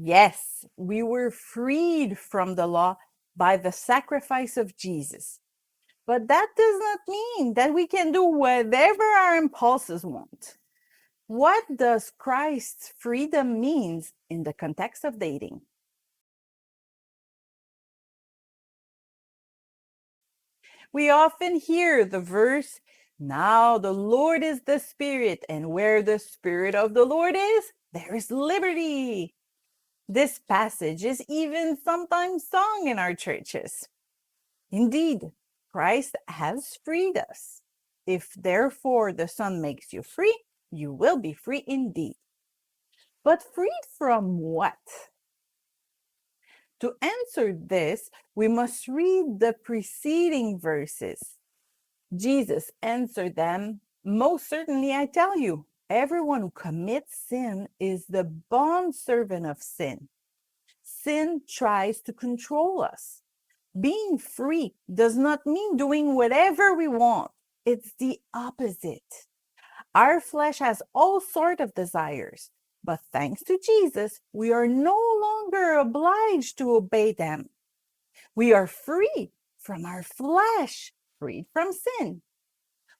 Yes, we were freed from the law by the sacrifice of Jesus. But that does not mean that we can do whatever our impulses want. What does Christ's freedom means in the context of dating? We often hear the verse, "Now the Lord is the Spirit, and where the Spirit of the Lord is, there is liberty." This passage is even sometimes sung in our churches. Indeed, Christ has freed us. If therefore the Son makes you free, you will be free indeed. But freed from what? To answer this, we must read the preceding verses. Jesus answered them, "Most certainly I tell you, everyone who commits sin is the bondservant of sin. Sin tries to control us. Being free does not mean doing whatever we want. It's the opposite. Our flesh has all sorts of desires, but thanks to Jesus, we are no longer obliged to obey them. We are free from our flesh, freed from sin.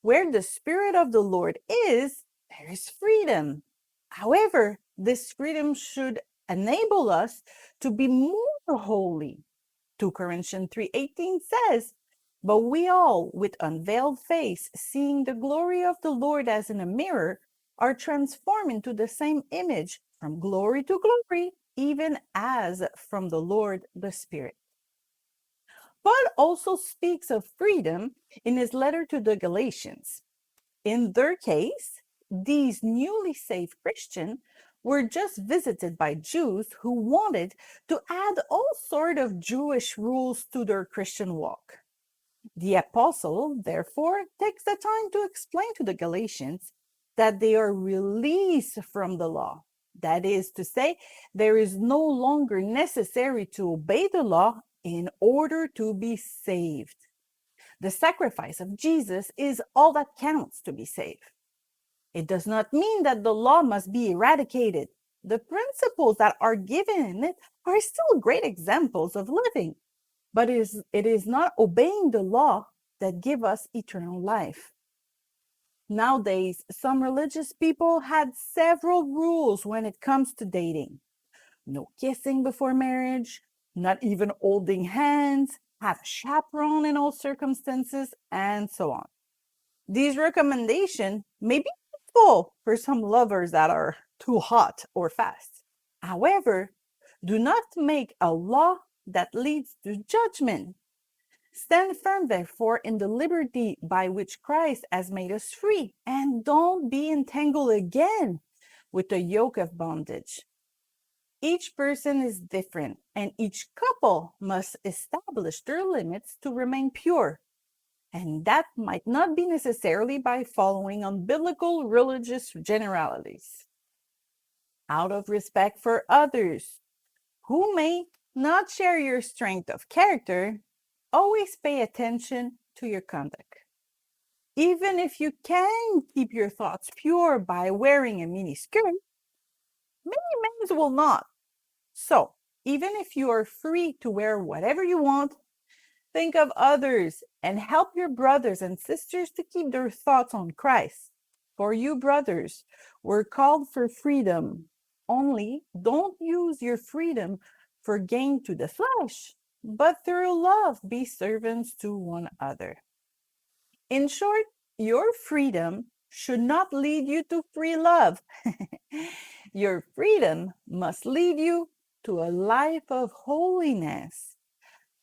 Where the Spirit of the Lord is, there is freedom. However, this freedom should enable us to be more holy. 2 Corinthians 3:18 says, "But we all, with unveiled face, seeing the glory of the Lord as in a mirror, are transformed into the same image from glory to glory, even as from the Lord the Spirit." Paul also speaks of freedom in his letter to the Galatians. In their case, these newly saved Christians were just visited by Jews who wanted to add all sort of Jewish rules to their Christian walk. The apostle, therefore, takes the time to explain to the Galatians that they are released from the law. That is to say, there is no longer necessary to obey the law in order to be saved. The sacrifice of Jesus is all that counts to be saved. It does not mean that the law must be eradicated. The principles that are given in it are still great examples of living, but it is not obeying the law that give us eternal life. Nowadays, some religious people had several rules when it comes to dating. No kissing before marriage, not even holding hands, have a chaperone in all circumstances, and so on. These recommendations may be useful for some lovers that are too hot or fast. However, do not make a law that leads to judgment. Stand firm, therefore, in the liberty by which Christ has made us free, and don't be entangled again with the yoke of bondage. Each person is different, and each couple must establish their limits to remain pure. And that might not be necessarily by following unbiblical religious generalities. Out of respect for others, who may not share your strength of character, always pay attention to your conduct. Even if you can keep your thoughts pure by wearing a mini skirt, many men will not. So, even if you are free to wear whatever you want, think of others and help your brothers and sisters to keep their thoughts on Christ. For you, brothers, were called for freedom. Only don't use your freedom for gain to the flesh, but through love be servants to one another. In short, your freedom should not lead you to free love. Your freedom must lead you to a life of holiness.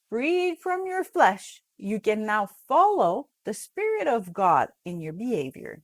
Freed from your flesh, you can now follow the Spirit of God in your behavior.